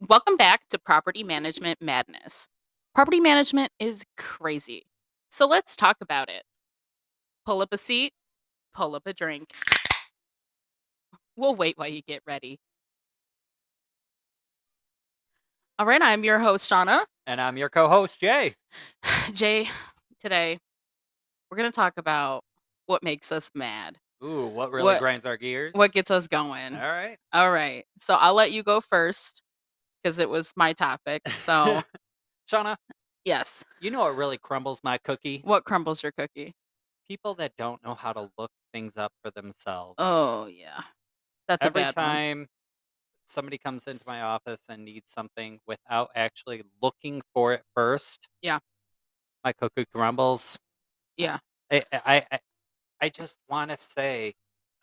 Welcome back to Property Management Madness. Property management is crazy. So let's talk about it. Pull up a seat, pull up a drink. We'll wait while you get ready. All right, I'm your host, Shawna. And I'm your co-host, Jay. Jay, today we're going to talk about what makes us mad. Ooh, what really What grinds our what gears? gets us All going. right. All right. So I'll let you go first because it was my topic. So, Shauna, yes. you know what really crumbles my cookie? What crumbles your cookie? People that don't know how to look things up for themselves. Oh, yeah. That's a Every bad one. time somebody comes into my office and needs something without actually looking for it first, Yeah. my cookie crumbles. Yeah. I just want to say,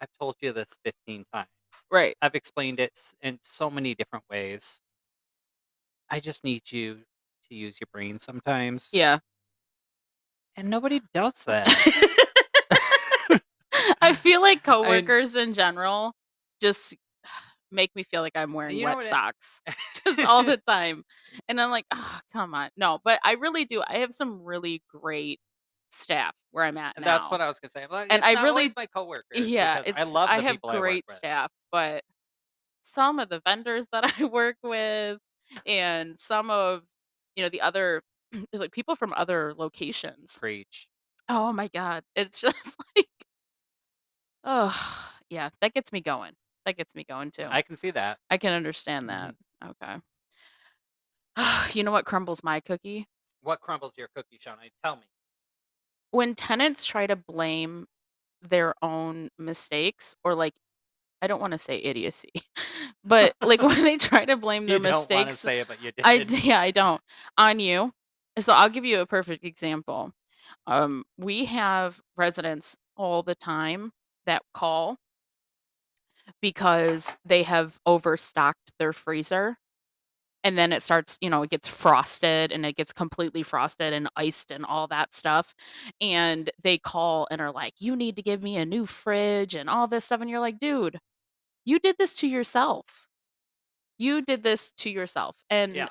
I've told you this 15 times. Right. I've explained it in so many different ways. I just need you to use your brain sometimes. Yeah. And nobody does that. I feel like And coworkers in general just make me feel like I'm wearing you know wet what socks just all the time. And I'm like, "Oh, come on." No, but I really do. I have some really great staff where I'm at and that's now. what I was gonna say. But And it's I not really always my coworkers yeah, because I it's love I the have people I work great with. staff, but some of the vendors that I work with and some of, the other like people from other locations. Preach. Oh my god. It's just like oh, yeah, that gets me going. That gets me going too. I can see that. I can understand that. Mhm. Okay. You know what crumbles my cookie? What crumbles your cookie, Shauna? Tell me. When tenants try to blame their own mistakes or like I don't want to say idiocy, but like when they try to blame their You don't want to mistakes, say it, but you did. yeah, I don't on you. So I'll give you a perfect example. We have residents all the time that call because they have overstocked their freezer. And then it starts, it gets frosted and it gets completely frosted and iced and all that stuff. And they call and are like, "You need to give me a new fridge and all this stuff." And you're like, "Dude, you did this to yourself. You did this to yourself." And Yeah.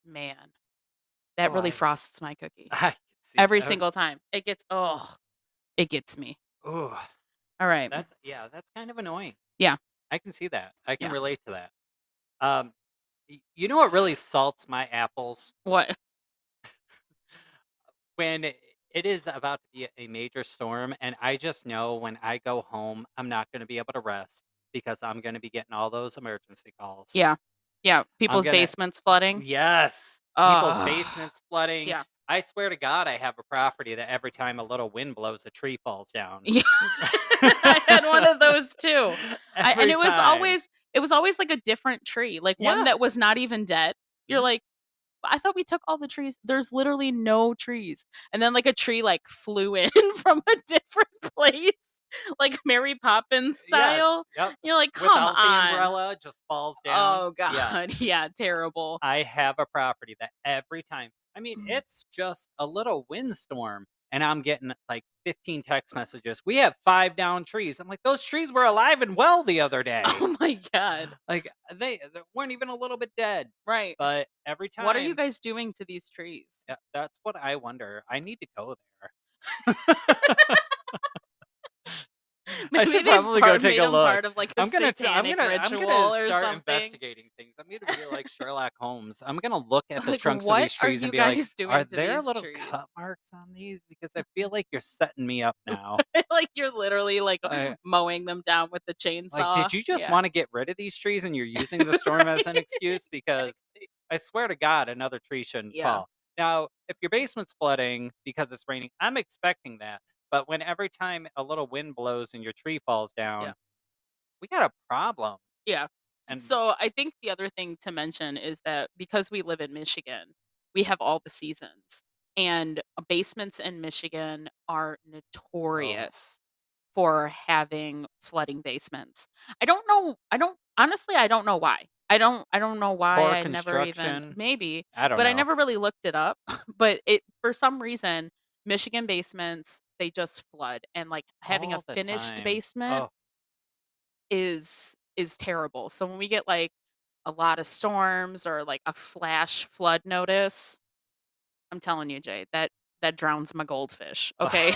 man, that Oh, really I frosts my cookie I can see every that. single time. It gets me. Ooh, All right. that's kind of annoying. Yeah. I can see that. I can Yeah. relate to that. Um, you know what really salts my apples? What? When it is about to be a major storm, and I just know when I go home, I'm not gonna be able to rest because I'm gonna be getting all those emergency calls. Yeah. Yeah. I'm People's gonna basements flooding. Yes, people's Oh, basements flooding. yeah. I swear to God, I have a property that every time a little wind blows, a tree falls down. Yeah. I had one of those too. I and Every time. it was always like a different tree, like one Yeah. that was not even dead. You're Mhm. like, "I thought we took all the trees." There's literally no trees. And then like a tree like flew in from a different place, like Mary Poppins style. Yes, yep. You're like, "Come Without the on." umbrella, just falls down. Oh Yeah. god. Yeah, terrible. I have a property that every time I mean, it's just a little windstorm, and I'm getting, like, 15 text messages. "We have 5 down trees." I'm like, "Those trees were alive and well the other day." Oh my god. Like, they weren't even a little bit dead. Right. But every What are you time guys doing to these trees? yeah, that's what I wonder. I need to go there. I Maybe should they've probably go take made a them look. part of, like, a satanic I'm gonna ritual or start something. investigating things. I'm gonna be like Sherlock Holmes. I'm gonna look at the Like, trunks of what these are trees and you be like, guys "Are doing to there these little trees? cut marks on these? Because I feel like you're setting me up now." Like, you're literally, like, I mowing them down with the like, chainsaw. did you just Yeah. want to get rid of these trees and you're using the storm as an excuse? Because Exactly. I swear to God, another tree shouldn't Yeah. fall. Now, if your basement's flooding because it's raining, I'm expecting that. But when every time a little wind blows and your tree falls Yeah. down, we got a problem. Yeah. And So, I think the other thing to mention is that because we live in Michigan, we have all the seasons, and basements in Michigan are oh, notorious for having flooding basements. I don't know why. I don't know why. poor I never even construction. maybe, I don't but I know. never really looked it up. But it for some reason, Michigan basements, they just flood and like having a All the finished time. basement Oh, is terrible. So when we get like a lot of storms or like a flash flood notice, I'm telling you, Jay, that drowns my goldfish, okay?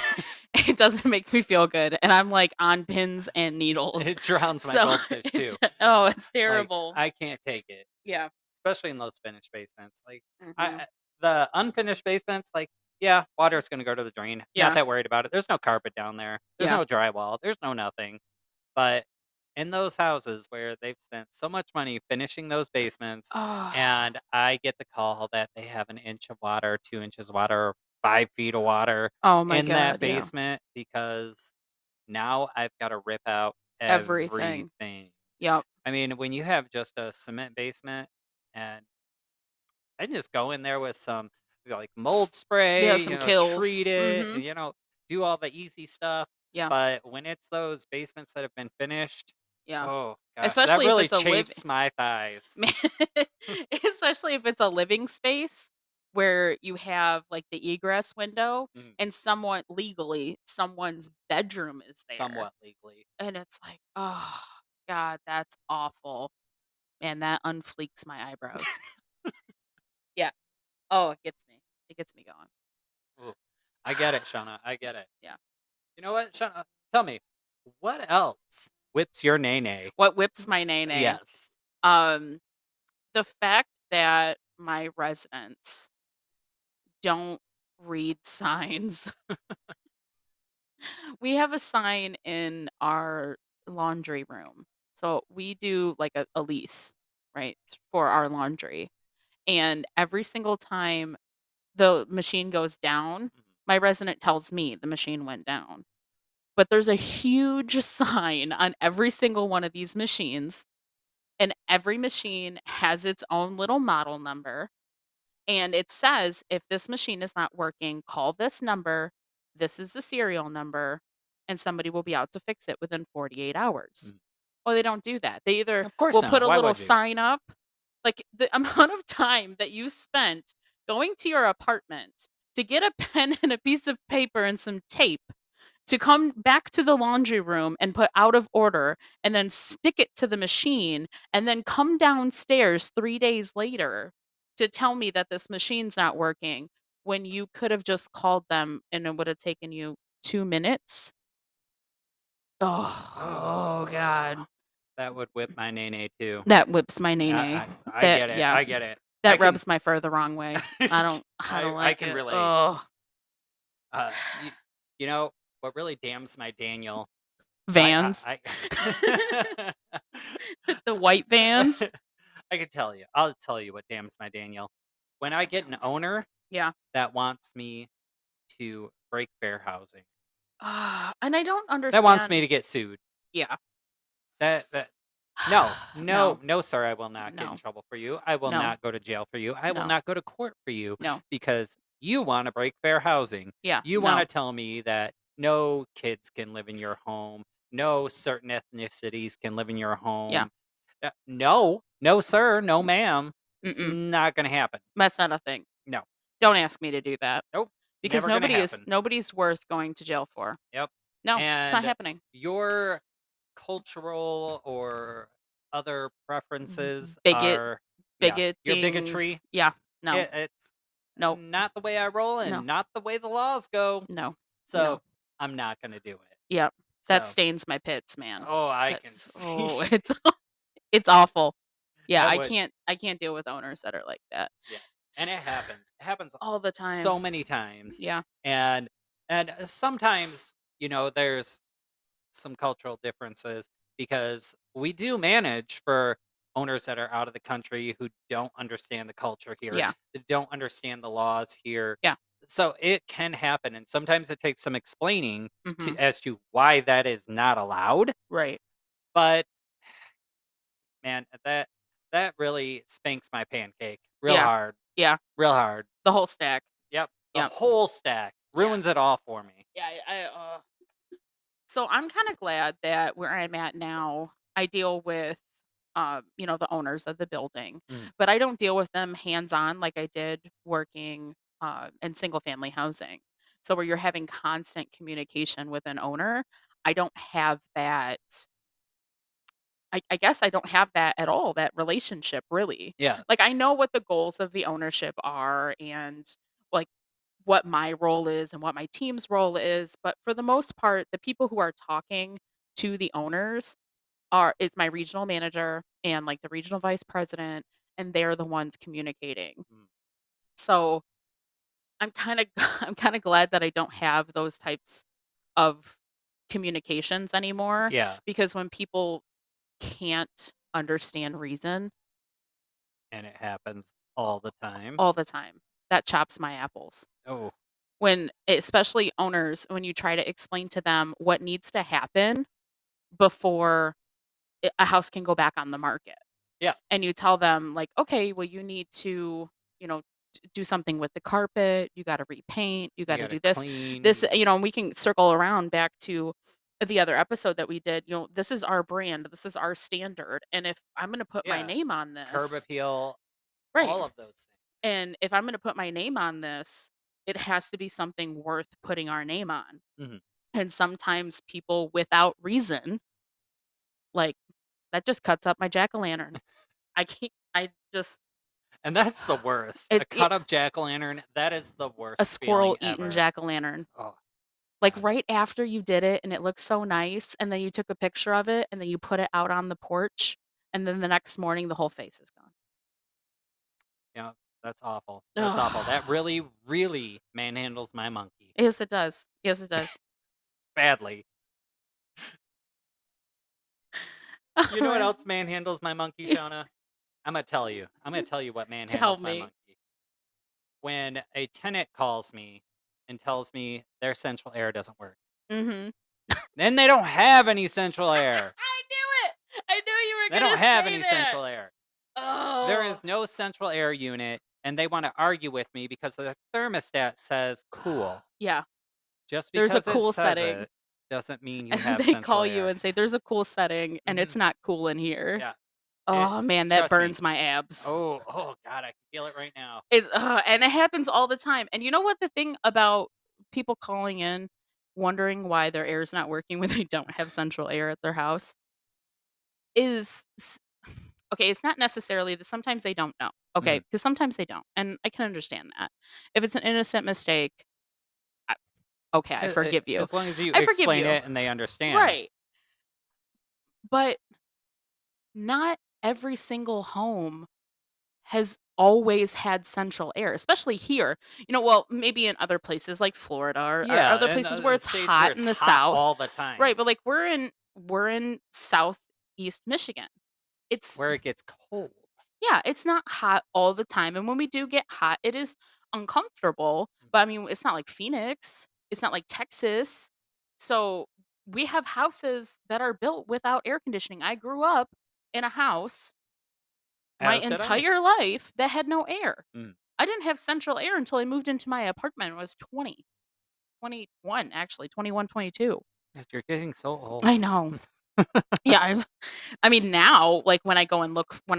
It doesn't make me feel good, and I'm, like, on pins and needles. It drowns my So, goldfish too. it's Like, terrible. I can't take it, Yeah. especially in those finished basements. Like, Mhm. the unfinished basements, like, yeah, water's gonna go to the drain. Not Yeah. that worried about it. There's no carpet down there. There's Yeah. no drywall. There's no nothing. But in those houses where they've spent so much money finishing those basements, Oh. and I get the call that they have an inch of water, 2 inches of water, or 5 feet of water Oh my in that god, yeah. basement because now I've got to rip out Everything. everything. Yep. I mean, when you have just a cement basement and I can just go in there with some like mold Yeah, spray, some kills. treat it, Mhm. do all the easy stuff. Yeah. But when it's those basements that have been finished, Yeah. oh gosh, that Especially if really it's a chafes my thighs. Man, especially if it's a living space where you have, like, the egress window Mm, and someone legally, someone's bedroom is there, somewhat legally. and it's like, "Oh, god, that's awful." Man, that unfleeks my eyebrows. Yeah. Oh, it gets me. It gets me going. Ooh, I get it, Shauna. I get it. Yeah. You know what, Shauna? Tell me, what else whips your nay nay? What whips my nay-nay? Yes. Um, the fact that my residents don't read signs. We have a sign in our laundry room. So we do like a lease, right, for our laundry. And every single time the machine goes down, Mhm. my resident tells me the machine went down. But there's a huge sign on every single one of these machines, and every machine has its own little model number. And it says, if this machine is not working, call this number. This is the serial number, and somebody will be out to fix it within 48 hours. Mm. Well, they don't do that. They either Of course will put not. a Why little would you? sign up, like the amount of time that you spent going to your apartment to get a pen and a piece of paper and some tape to come back to the laundry room and put out of order and then stick it to the machine and then come downstairs 3 days later to tell me that this machine's not working when you could have just called them and it would have taken you 2 minutes. Oh, Oh, god. that would whip my nay nay too. That whips my nay. I That get it. yeah, I get it. I that can rubs my fur the wrong way. I don't I like can it. relate. Oh, Uh, you, you know what really damns my Daniel? vans. I The white vans. I can tell you. I'll tell you what damns my Daniel. When I get Tell an me. owner Yeah. that wants me to break fair housing, And I don't that wants me understand. to get sued. Yeah. That no, No, no, no, sir, I will not get in no, trouble for you. I will no, not go to jail for you. I will no, not go to court for you no. because you want to break fair housing. Yeah, You want to no. tell me that no kids can live in your home, no certain ethnicities can live in your Yeah. home. No, no, sir, no, ma'am. It's Mm-mm. not going to happen. That's not a thing. No, Don't ask me to do that nope, because never going to happen. nobody's worth going to jail for. Yep. No, it's not And happening. your cultural or other preferences Bigot are, yeah, your bigoting. bigotry. Yeah. No. It's Nope. not the way I roll No. and not the way the laws go. No. No. So I'm not going to do it. Yep. That So, stains my pits, man. oh, I can That's see oh, it's awful. Yeah, that I would, can't deal with owners that are like that. yeah. And it happens. It happens All the time. so many times. Yeah. And, sometimes, there's some cultural differences because we do manage for owners that are out of the country who don't understand the culture here, Yeah. that don't understand the laws here. Yeah. So it can happen, and sometimes it takes some explaining Mhm. as to why that is not allowed. Right. But man, that really spanks my pancake Yeah. Yeah. real hard. The whole stack. Yep, the Yep. whole stack Yeah. ruins it all for me. Yeah, so I'm kinda glad that where I'm at now, I deal with, the owners of the building, Mm. but I don't deal with them hands-on like I did working, in single family housing. So where you're having constant communication with an owner, I don't have that I guess I don't have that at all, that relationship really. Yeah. Like, I know what the goals of the ownership are and, like, what my role is and what my team's role is, but for the most part, the people who are talking to the owners is my regional manager and, like, the regional vice president, and they're the ones communicating. Mm. So, I'm kinda I'm kinda glad that I don't have those types of communications anymore Yeah, because when people can't understand reason and it happens all the time. all the time, that chops my apples. Oh, When especially owners, when you try to explain to them what needs to happen before a house can go back on the market. yeah, And you tell them like, "Okay, well, you need to, you know, do something with the carpet, you gotta repaint, you you gotta gotta do this." clean. This, and we can circle around back to the other episode that we did, this is our brand, this is our standard, and if I'm gonna put my Yeah, name on curb this. appeal, Right, all of those things. and if I'm gonna put my name on this, it has to be something worth putting our name on, Mhm. and sometimes people without reason, like, that just cuts up my jack-o'-lantern. I can't I just And that's the worst. A it cut up jack-o'-lantern, that is the a worst squirrel feeling eating ever. jack-o'-lantern. Oh, Like, God. right after you did it and it looked so nice, and then you took a picture of it, and then you put it out on the porch, and then the next morning, the whole face is gone. Yeah, that's awful. That's awful. That Ugh. really, really manhandles my monkey Yes, it does. Yes, it does. badly. You know what else manhandles my monkey, Shauna? Imma tell you. I'm gonna tell you what Tell manhandles my me. monkey. When a tenant calls me and tells me their central air doesn't work. Mhm. Then they don't have any central air. I knew it! I knew you They were don't gonna have say any that! central air. There Oh. is no central air unit, and they wanna argue with me because the thermostat says "cool." Yeah, Just there's a because it cool says setting, it doesn't mean you and have they central call you air. and say, "There's a cool setting, and it's Mhm. not cool in here." Yeah. It Oh, man, that trust me. burns my abs. Oh god, I can feel it right now. And it happens all the time, and you know what the thing about people calling in, wondering why their air is not working when they don't have central air at their house is okay, it's not necessarily that sometimes they don't know, okay, Mhm. because sometimes they don't, and I can understand that. If it's an innocent mistake, I okay, I forgive you. As long as you I forgive explain you. it and they understand. Right, but not every single home has always had central air, especially here. Well, maybe in other places like Florida or Yeah, other and places where the it's states where hot it's in the hot South. all the Right, time, but, like, we're in Southeast Michigan. It's where it gets cold. Yeah, it's not hot all the time, and when we do get hot, it is uncomfortable, but, I mean, it's not like Phoenix, it's not like Texas. So, we have houses that are built without air conditioning. I grew up in a house my As did I. entire life that had no air. Mm. I didn't have central air until I moved into my apartment when I was 21 actually, 21, 22. Yes, you're getting so old. I know. Yeah, I mean, now, like, when I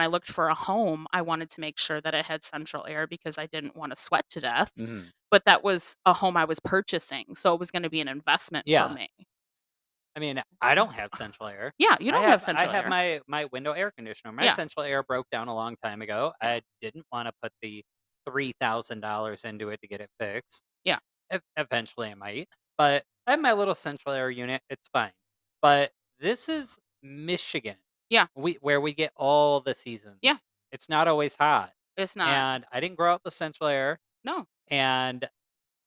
looked for a home, I wanted to make sure that it had central air because I didn't wanna sweat to death, Mhm. but that was a home I was purchasing, so it was gonna be an investment for Yeah. me. I mean, I don't have central air. Yeah, you don't have I central have air. my window air conditioner. My Yeah, central air broke down a long time ago. yeah, I didn't wanna put the $3,000 into it to get it fixed. yeah, Eventually, I might, but I have my little central air unit, it's fine. But this is Michigan, yeah, where we get all the yeah, seasons. It's not always hot, it's not. and I didn't grow up with central air, No, and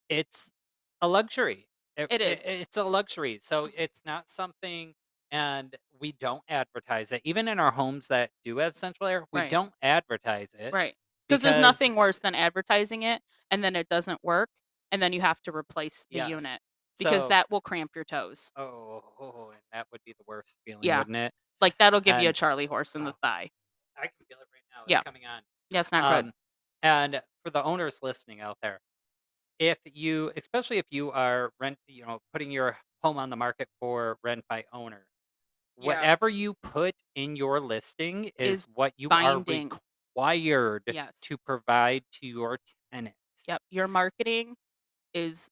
it's a luxury. it is. It's a luxury, so it's not something and we don't advertise it. Even in our homes that do have central air, we Right, don't advertise it right. Because there's because nothing worse than advertising it, and then it doesn't work, and then you have to replace the yes. unit because So that will cramp your toes. and that would be the worst feeling, Yeah, wouldn't it? like, that'll give you a And Charlie horse in the oh, thigh. I can feel it right now. It's Yeah, coming on. yeah, it's not good. Um, and for the owners listening out there, if you, especially if you are putting your home on the market for rent by owner, Yeah. whatever you put in your listing is Is what you are binding. required Yes. to provide to your tenants. Yep, your marketing is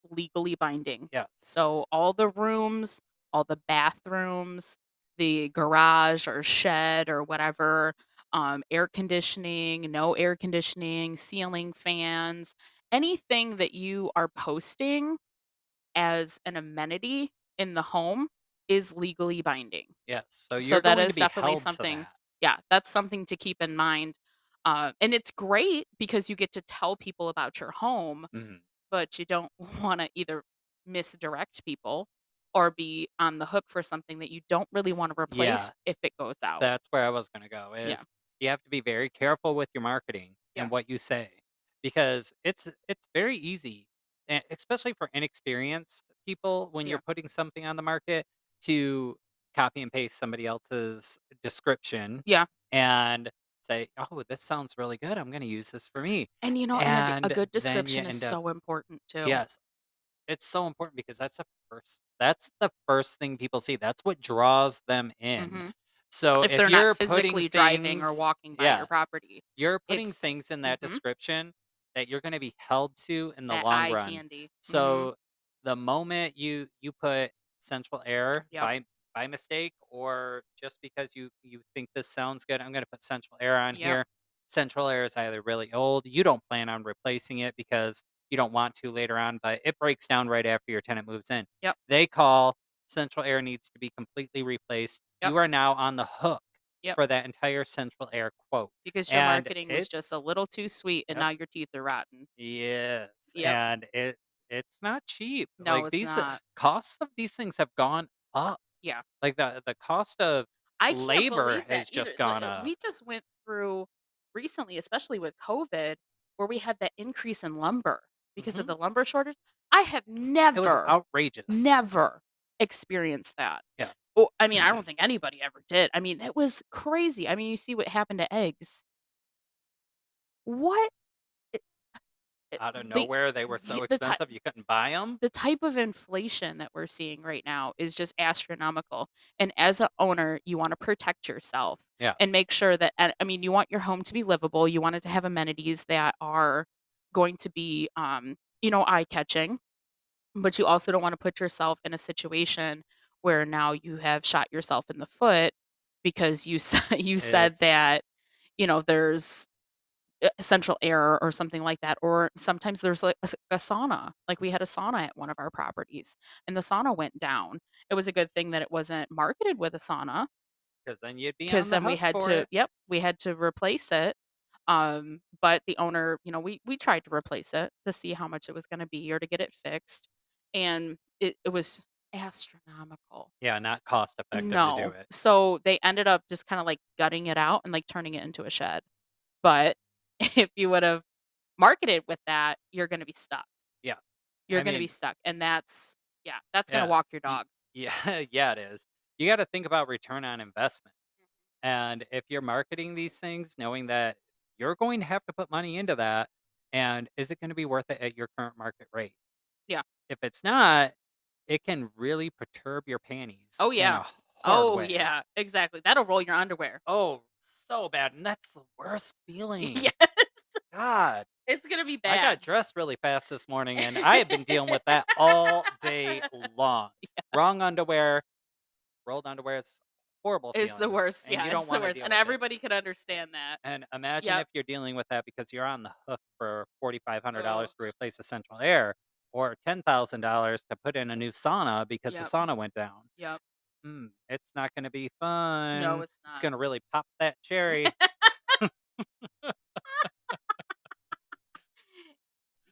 legally binding. Yes. So, all the rooms, all the bathrooms, the garage or shed or whatever, air conditioning, no air conditioning, ceiling fans, anything that you are posting as an amenity in the home is legally binding. Yes, so So you're that going to is be definitely held to something, that. yeah, that's something to keep in mind. And it's great because you get to tell people about your home, Mhm. but you don't wanna either misdirect people or be on the hook for something that you don't really wanna replace Yeah. if it goes out. That's where I was gonna go, Yeah, is you have to be very careful with your marketing yeah, and what you say, because it's very easy, especially for inexperienced people, when you're yeah, putting something on the market, to copy and paste somebody else's description yeah. and say, "Oh, this sounds really good. I'm gonna use this for me." And a And good then you description is end up, so important too. yes, it's so important because that's the first thing people see. That's what draws them in. Mhm. So If if they're not you're putting physically driving or things, walking by yeah, your property, you're putting it's things in that mhm, description that you're gonna be held to in the that long eye run. candy. Mhm. So, the moment you put central air Yep, by mistake, or just because you think this sounds good, "I'm gonna put central air on yep, here." Central air is either really old, you don't plan on replacing it because you don't want to later on, but it breaks down right after your tenant moves in. yep, They call, "Central air needs to be completely replaced." yep, You are now on the hook yep. for that entire central air quote. Because your And marketing was just a it's, little too sweet and yep, now your teeth are rotten. yes, Yep. and it's not cheap. No, Like, it's these not. costs of these things have gone up. Yeah. Like, the cost of I can't labor believe that has either. just gone We up. just went through recently, especially with COVID, where we had that increase in lumber because of Mhm. the lumber shortage. I have It was never, outrageous. never experienced that. Yeah. Oh, I mean, I don't think anybody ever did. I mean, it was crazy. I mean, you see what happened to eggs. What? It- Out of The nowhere, they were so the type expensive, you couldn't buy them. the type of inflation that we're seeing right now is just astronomical. And as a owner, you want to protect yourself Yeah. and make sure that I mean, you want your home to be livable. You want it to have amenities that are going to be eye-catching, but you also don't want to put yourself in a situation where now you have shot yourself in the foot because you said It's that, there's central air or something like that, or sometimes there's, like, a sauna. Like, we had a sauna at one of our properties, and the sauna went down. It was a good thing that it wasn't marketed with a sauna, because then you'd be 'cause on the then we hook had for to it. yep, we had to replace it, but the owner, we tried to replace it to see how much it was gonna be or to get it fixed, and it was astronomical. Yeah, not cost effective to do No. it. So, they ended up just kinda, like, gutting it out and, like, turning it into a shed, but if you would've marketed with that, you're gonna be stuck. Yeah. You're I gonna be mean, stuck, and that's gonna yeah, walk your y dog. yeah, yeah, it is. You gotta think about return on investment. And if you're marketing these things knowing that you're going to have to put money into that, and is it gonna be worth it at your current market rate? Yeah. If it's not, it can really perturb your panties Oh, in yeah. a hard Oh, way. yeah, exactly. That'll roll your underwear. Oh, so bad, and that's the worst feeling. Yes. God, It's gonna be I got bad. dressed really fast this morning, and I have been dealing with that all day long. Wrong underwear, rolled underwear, it's a horrible It's the feeling, worst, and you yeah, it's don't the wanna worst, deal and with it. everybody could understand that. And imagine Yep. if you're dealing with that because you're on the hook for Ugh. $4,500 to replace the central air, or $10,000 to put in a new sauna because the Yep, sauna went down. yep. It's not gonna be No, fun. it's It's not. gonna really pop that cherry.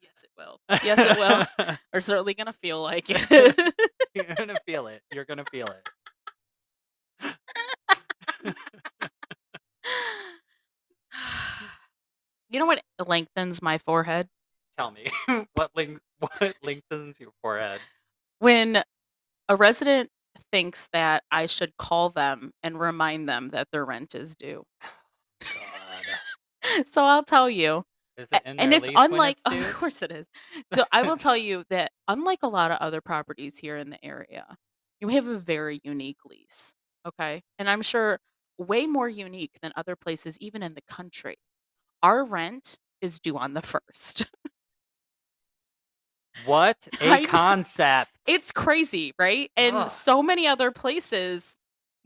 Yes, it will. Yes, it will. We're certainly gonna feel like it. You're gonna feel it. You're gonna feel it. You know what lengthens my forehead? Tell me, what lengthens your forehead? When a resident thinks that I should call them and remind them that their rent is due. God. So I'll tell you, Is it in and their it's lease when unlike it's of due? course it is. So I will tell you that unlike a lot of other properties here in the area, you have a very unique lease, okay? And I'm sure way more unique than other places even in the country. Our rent is due on the 1st. What a I know. concept. It's crazy, right? And Ugh. so many other places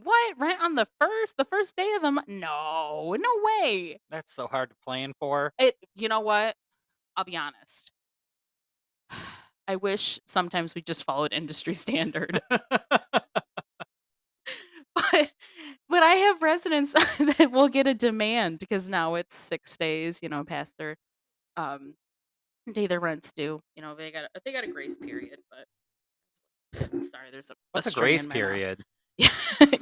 "What? Rent on the 1st? The 1st day of the month? No, no way." That's so hard to plan for. You know what? I'll be honest. I wish sometimes we just followed industry standard. But but I have residents that will get a demand because now it's 6 days, past their, um, day their rent's due. They got a grace period, but sorry, there's a What's a string grace in my mouth. period?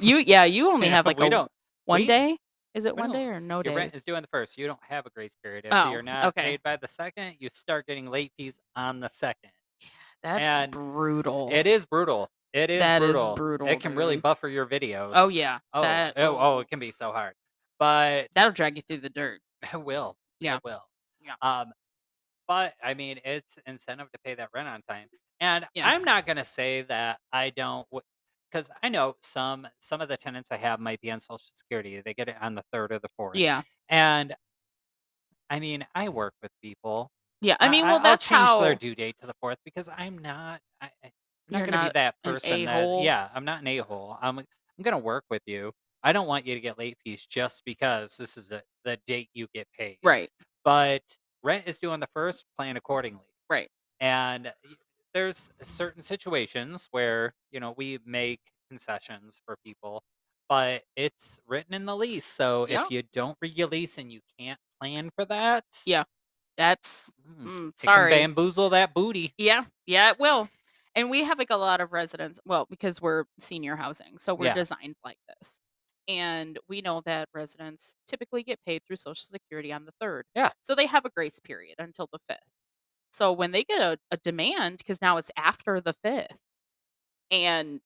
You only Yeah, have, like, we a don't 1 we day? Is it we 1 don't day or no your rent days? is due on the 1st. You don't have a grace period. If Oh, you're not okay. paid by the 2nd, you start getting late fees on the 2nd. That's And brutal. it is brutal. It is That is brutal. It brutal, can really dude. buffer your Oh, videos. yeah. Oh, it can be so hard. But That'll drag you through the dirt. it will. Yeah, It will. yeah, Um, but I mean, it's incentive to pay that rent on time. And yeah, I'm not gonna say that I don't, because I know some of the tenants I have might be on Social Security. They get it on the 3rd or the 4th. yeah, And I mean, I work with people. yeah. I mean, well, I'll that's change their how due date to the 4th because I'm not you're gonna be not that an person that, a-hole. yeah, I'm not an a-hole. I'm gonna work with you. I don't want you to get late fees just because this is the date you get paid. Right, But rent is due on the 1st, plan accordingly. right. And there's certain situations where, we make concessions for people, but it's written in the lease. So Yeah, if you don't read your lease and you can't plan for that, yeah. That's it can sorry. bamboozle that booty. Yeah, yeah, it will. And we have, like, a lot of residents well, because we're senior housing, so we're Yeah. designed like this. And we know that residents typically get paid through Social Security on the 3rd. Yeah. So they have a grace period until the 5th. So when they get a demand, because now it's after the 5th, and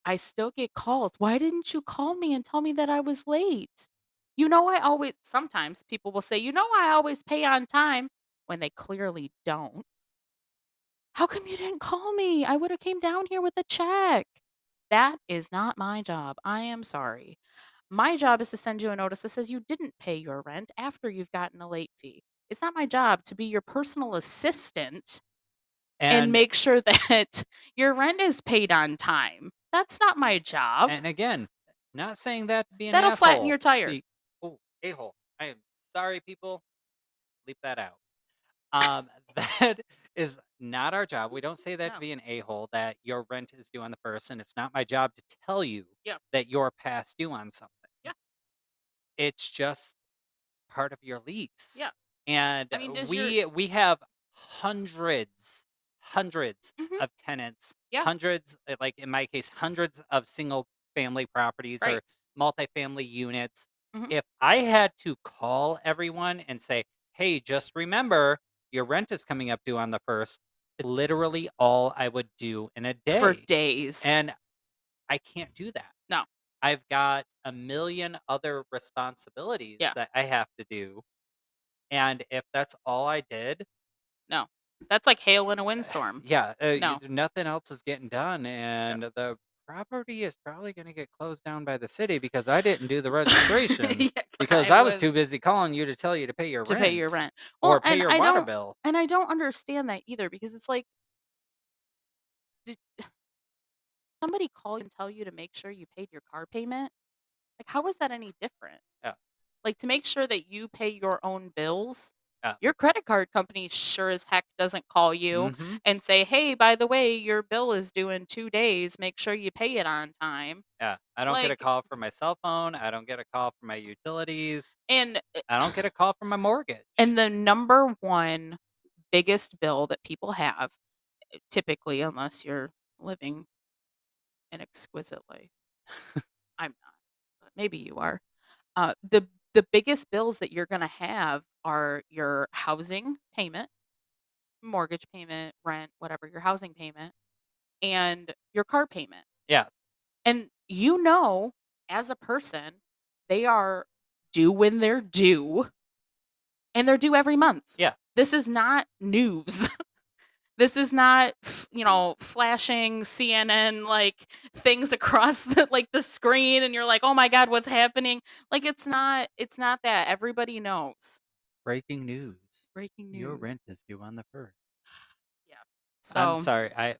I still get calls, "Why didn't you call me and tell me that I was late?" I always sometimes people will say, I always pay on time," when they clearly don't. "How come you didn't call me? I woulda came down here with a check." That is not my job. I am sorry. My job is to send you a notice that says you didn't pay your rent after you've gotten a late fee. It's not my job to be your personal assistant and And make sure that your rent is paid on time. That's not my job. and again, not saying that to be an That'll flatten asshole. your tire. Be Oh, a-hole. I am sorry, people. Leave that out. That is not our job. We don't say that to No. be an a-hole, that your rent is due on the 1st, and it's not my job to tell you Yeah. that you're past due on something. Yeah. It's just part of your lease. Yeah. And I mean, does your we have hundreds Mhm. of tenants, Yeah. hundreds, like in my case, hundreds of single family properties Right. or multifamily units. Mhm. If I had to call everyone and say, "Hey, just remember your rent is coming up due on the 1st," it's literally all I would do in a For day. days. And I can't do that. No. I've got a million other responsibilities Yeah. that I have to do, and if that's all I did, No. That's like hail in a windstorm. yeah, No. nothing else is getting done, Yep. and the property is probably gonna get closed down by the city because I didn't do the registration Yeah, because I I was too was busy calling you to tell you to pay your to pay your rent rent. Well, or pay your water bill. and I don't understand that either because it's like, did somebody call you and tell you to make sure you paid your car payment? Like, how is that any different? Yeah, Like, to make sure that you pay your own bills, yeah, your credit card company sure as heck doesn't call you mhm, and say, "Hey, by the way, your bill is due in 2 days. Make sure you pay it on time." yeah. I don't get a Like, call from my cell phone, I don't get a call from my utilities, and I don't get a call from my and mortgage. the number 1 biggest bill that people have, typically, unless you're living an exquisite life. I'm not, but maybe you are. The biggest bills that you're gonna have are your housing payment, mortgage payment, rent, whatever, your housing payment, and your car payment. Yeah, And as a person, they are due when they're due, and they're due every month. yeah. This is not news. This is not, flashing CNN, like, things across the screen, and you're like, "Oh my god, what's happening?" Like, it's not that. Everybody knows. Breaking news. Breaking Your news. rent is due on the 1st. Yeah. I'm So sorry.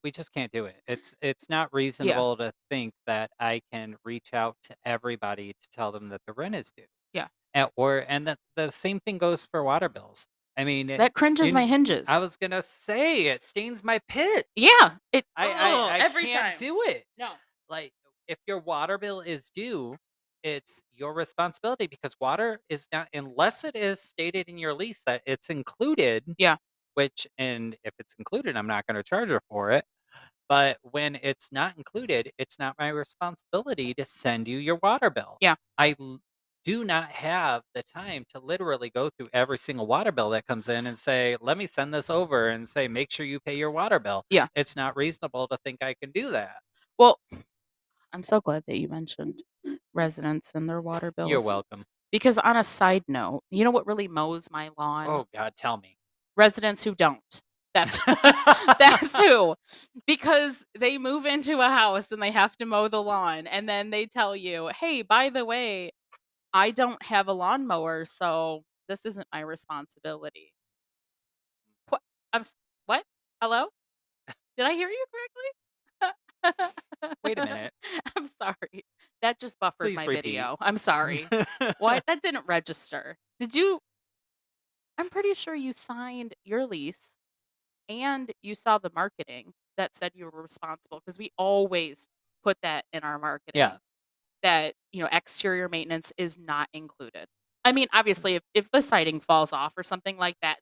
We we just can't do it. It's not Yeah, reasonable to think that I can reach out to everybody to tell them that the rent is due. yeah. And the same thing goes for water bills. I mean, That cringes my I hinges. was gonna say it stains my pits. Yeah, it oh, I every can't time. do it. No. Like, if your water bill is due, it's your responsibility because water is not, unless it is stated in your lease that it's included, Yeah, which, and if it's included, I'm not gonna charge her for it. But when it's not included, it's not my responsibility to send you your water bill. yeah, I do not have the time to literally go through every single water bill that comes in and say, let me send this over and say, make sure you pay your water bill. yeah. It's not reasonable to think I can do that. Well, I'm so glad that you mentioned residents and their water You're bills, welcome. because on a side note, you know what really mows my lawn? Oh, God, tell me. Residents who don't. That's that's who. Because they move into a house and they have to mow the lawn, and then they tell you, "Hey, by the way, I don't have a lawnmower, so this isn't my responsibility." What? What? Hello? Did I hear you correctly? Wait a minute. I'm sorry. That just buffered Please my repeat. video. I'm sorry. What? That didn't register. Did you I'm pretty sure you signed your lease and you saw the marketing that said you were responsible, because we always put that in our Yeah. marketing, that, exterior maintenance is not included. I mean, obviously, if the siding falls off or something like that,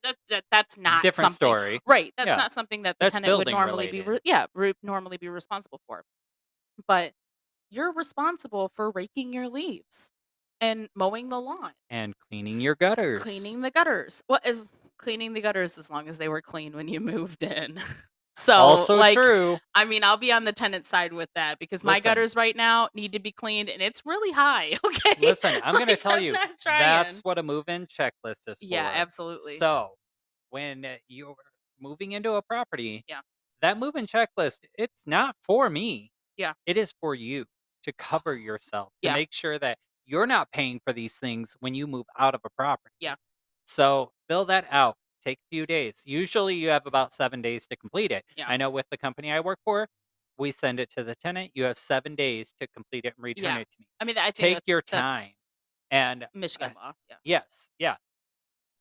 that's not Different something. story. Right, that's Yeah. not something that the That's tenant would building normally be related. normally be responsible for. But you're responsible for raking your leaves and mowing the lawn, And cleaning your gutters. cleaning the gutters. What is cleaning the gutters as long as they were clean when you moved in? So, Also like, true. I mean, I'll be on the tenant side with that because my Listen, gutters right now need to be cleaned and it's really high, okay? listen, I'm gonna Like, tell I'm you, not that's trying. what a move-in checklist is Yeah, for. absolutely. So, when you're moving into a property, Yeah, that move-in checklist, it's not for me. yeah, It is for you to cover yourself, to yeah, make sure that you're not paying for these things when you move out of a property. yeah, So, fill that out. Take a few days. Usually, you have about 7 days to complete it. yeah, I know with the company I work for, we send it to the tenant. You have 7 days to complete it and return yeah. it to me. I mean, I think Take that's your time. And, Michigan law, yeah. yes, yeah,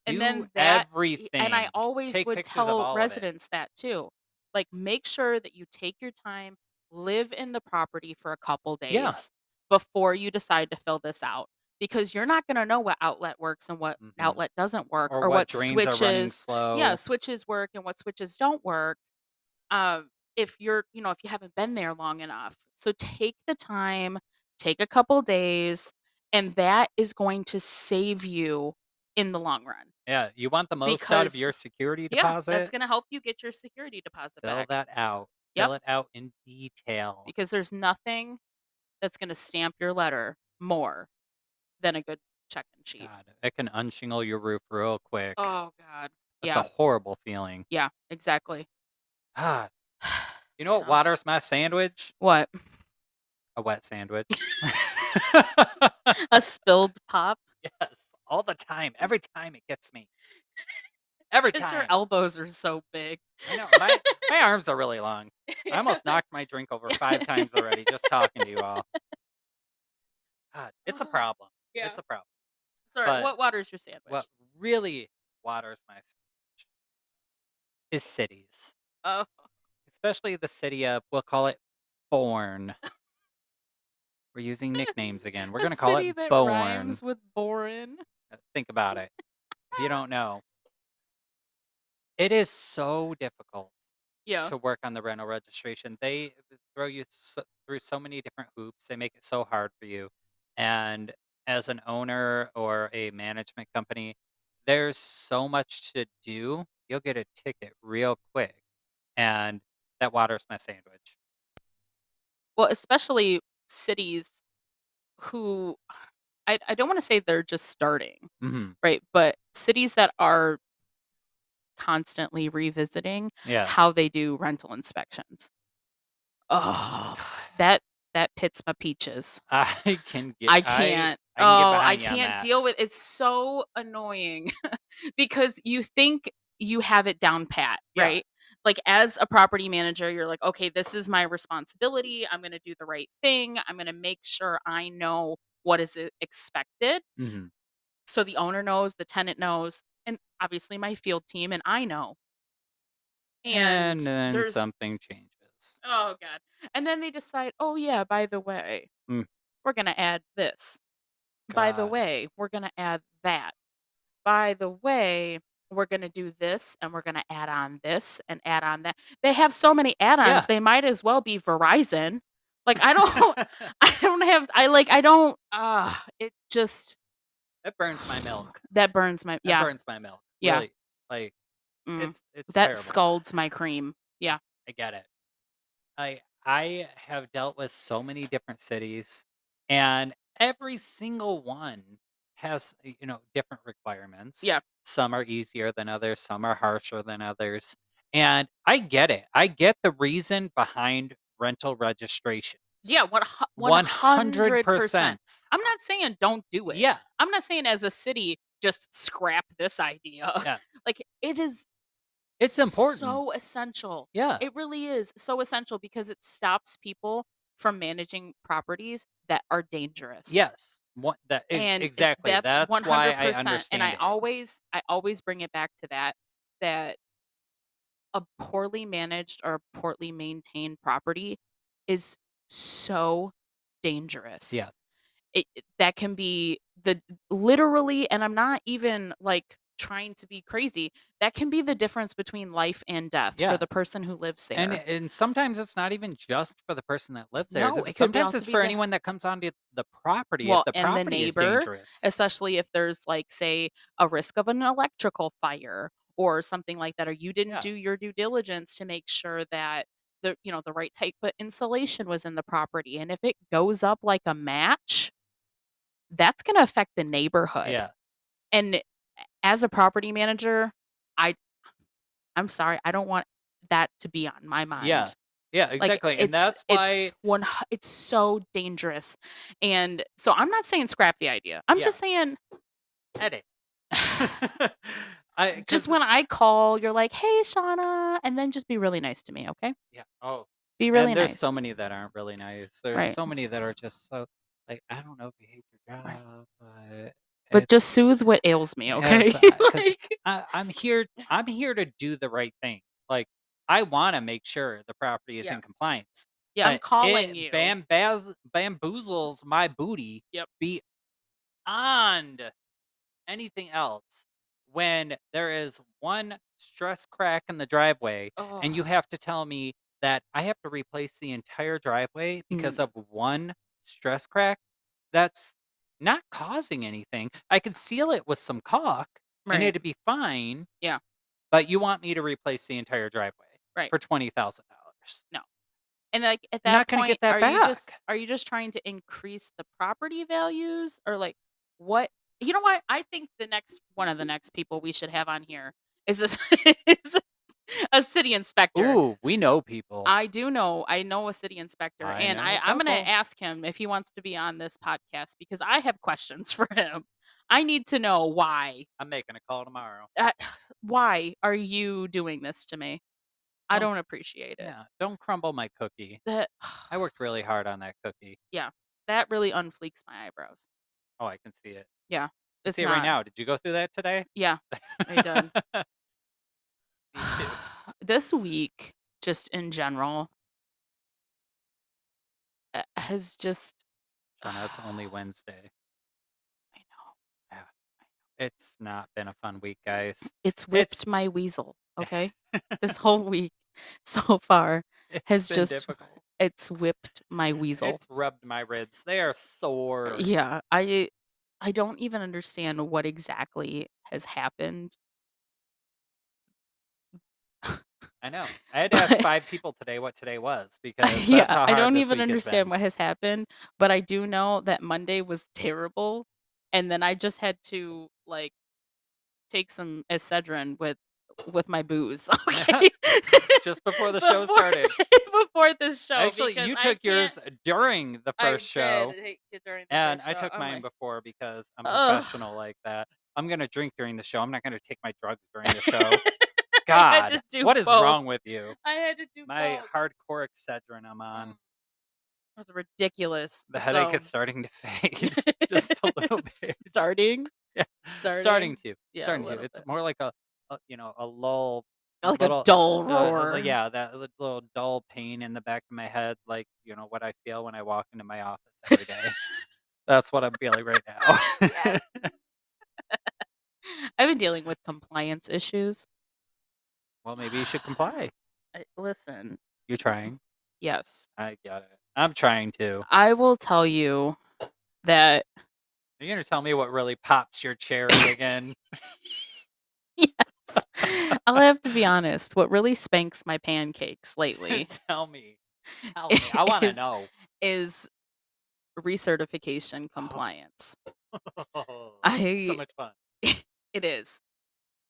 And do then and I everything. always Take would pictures of tell all of it. residents that too. Like, make sure that you take your time, live in the property for a couple Yeah, days before you decide to fill this out, because you're not gonna know what outlet works and what mhm. outlet doesn't work, Or or what what drains are running switches. Yeah, slow. switches work and what switches don't work, if if you haven't been there long enough. So take the time, take a couple days, and that is going to save you in the long run. Yeah, you want the most out of Because your security yeah, that's deposit? gonna help you get your security deposit Fill back. that out. Yep, Fill it out in detail. because there's nothing that's gonna stamp your letter more than a good check-in sheet. God, it can unshingle your roof real quick. Oh god. That's a Yeah, horrible feeling. yeah, exactly. Ah, you know what So waters my sandwich? what? A wet sandwich. A spilled pop? Yes, all the time. Every time it gets me. Every Because your time. elbows are so big. I know. My arms are really long. I almost knocked my drink over 5 times already just talking to you all. God, it's a problem. Yeah. It's a problem. Sorry, But what water's your what sandwich? really waters my sandwich is cities, Oh, especially the city of, we'll call it Bourne. We're using nicknames again. We're a going to call it city that Bourne. rhymes with boring. Think about it. If you don't know, it is so difficult Yeah. to work on the rental registration. They throw you through so many different hoops. They make it so hard for you. And as an owner or a management company, there's so much to do. You'll get a ticket real quick. And that waters my sandwich. Well, especially cities who I don't wanna say they're just starting, Mhm. right? But cities that are constantly revisiting Yeah. how they do rental inspections. Oh, that that pits my peaches. I can get I can't. I can get Oh, I behind you on can't that. deal with it's so annoying because you think you have it down pat, Yeah. right? Like, as a property manager, you're like, "Okay, this is my responsibility. I'm gonna do the right thing. I'm gonna make sure I know what is expected." Mhm. So the owner knows, the tenant knows, and obviously my field team and I know. And And then there's something changes. oh god. And then they decide, "Oh yeah, by the way, Mm, we're going to add this. By the God. way, we're going to add that. By the way, we're going to do this and we're going to add on this and add on that." They have so many add-ons, Yeah. they might as well be Verizon. Like I don't I don't have I like I don't it just That burns my milk. that burns my That yeah. burns my milk, Yeah. really. Like, Mm. it's That terrible. scalds my cream. Yeah. I get it. I have dealt with so many different cities, and every single one has, different requirements. Yeah. Some are easier than others, some are harsher than others, and I get it. I get the reason behind rental registrations. Yeah, 100%. 100%. I'm not saying don't do it. Yeah, I'm not saying as a city, just scrap this idea. yeah. Like, it is It's important. so essential. Yeah. It really is so essential because it stops people from managing properties that are dangerous. Yes. What that And exactly. that's That's why I 100%. And understand it. I always bring it back to that, that a poorly managed or poorly maintained property is so dangerous. Yeah. That can be the literally, and I'm not even, like, trying to be crazy, that can be the difference between life and death for Yeah. the person who lives And there. and sometimes it's not even just for the person that lives there. No, it could be Sometimes also it's be for the anyone that comes onto the property if well, the and the property is neighbor, dangerous. especially if there's, like, say, a risk of an electrical fire or something like that, or you didn't Yeah. do your due diligence to make sure that the right type of insulation was in the property, and if it goes up like a match, that's gonna affect the neighborhood. Yeah. And as a property manager, I I'm sorry, I don't want that to be on my Yeah. mind. Yeah, Like, exactly. And that's it's why it's so dangerous. And so I'm not saying scrap the idea. I'm yeah, just saying edit. I just cuz when I call, you're like, "Hey, Shauna," and then just be really nice to me, okay? yeah. Oh. Be really And there's so nice. many that aren't really nice. There's Right, so many that are just so like I don't know if you hate your right. job, but But just it's soothe what ails me, yes, okay? because Like I'm here to do the right thing. Like, I wanna make sure the property is yeah. in compliance, Yeah, I'm but calling it you. bamboozles my booty Yep. beyond anything else when there is one stress crack in the driveway, and you Oh. have to tell me that I have to replace the entire driveway because Mm, of one stress crack that's not causing anything. I could seal it with some caulk and right. it'd be fine, Yeah, but you want me to replace the entire driveway right. for $20,000. No. And, like, at You're that not gonna get point, that back. are you just trying to increase the property values, or, like, what you know what? I think the next one of the next people we should have on here is this is a city inspector. Ooh, we know people. I know a city inspector, I and know a I'm gonna couple. ask him if he wants to be on this podcast because I have questions for him. I need to know why. I'm making a call tomorrow. Uh, why are you doing this to me? I Don't don't appreciate it. Yeah, don't crumble my cookie. That I worked really hard on that cookie. yeah, that really unfleeks my eyebrows. Oh, I can see it. Yeah, I it's see it right not. now. Did you go through that today? Yeah, I did. Me too. This week, just in general, has just Shauna, it's only Wednesday. I know. Yeah, it's not been a fun week, guys. It's It's whipped my weasel, okay? This whole week so far it's has been just difficult. it's whipped my weasel. It's rubbed my ribs. They are sore. Yeah, I don't even understand what exactly has happened. I know. I had to ask But 5 people today what today was because that's yeah, how I hard don't this even week has understand been. what has happened, but I do know that Monday was terrible, and then I just had to, like, take some Excedrin with my booze, okay? Just before the show Before started. before this show Actually, because you I took can't yours during the I first did show. take it during the And first I show. took I'm mine like, before because I'm "Ugh." professional like that. I'm gonna drink during the show. I'm not gonna take my drugs during the show. I had to God, do what is both. wrong with you? I had to do My both. hardcore Excedrin I'm Mm, on. it was ridiculous. The headache is So starting to fade just a little bit. starting, Yeah, starting, yeah, a starting to. little It's bit. more like a lull, Like a dull roar. yeah, that little dull pain in the back of my head, like, what I feel when I walk into my office every day. That's what I'm feeling right Yes. now. I've been dealing with compliance issues. Well, maybe you should comply. Listen, You're trying. yes, I get it. I'm trying to. I will tell you that You're gonna tell me what really pops your cherry again? yes, I'll have to be honest. What really spanks my pancakes lately Tell me. Tell me. I wanna is know. is recertification Oh, compliance. so I much fun. it is.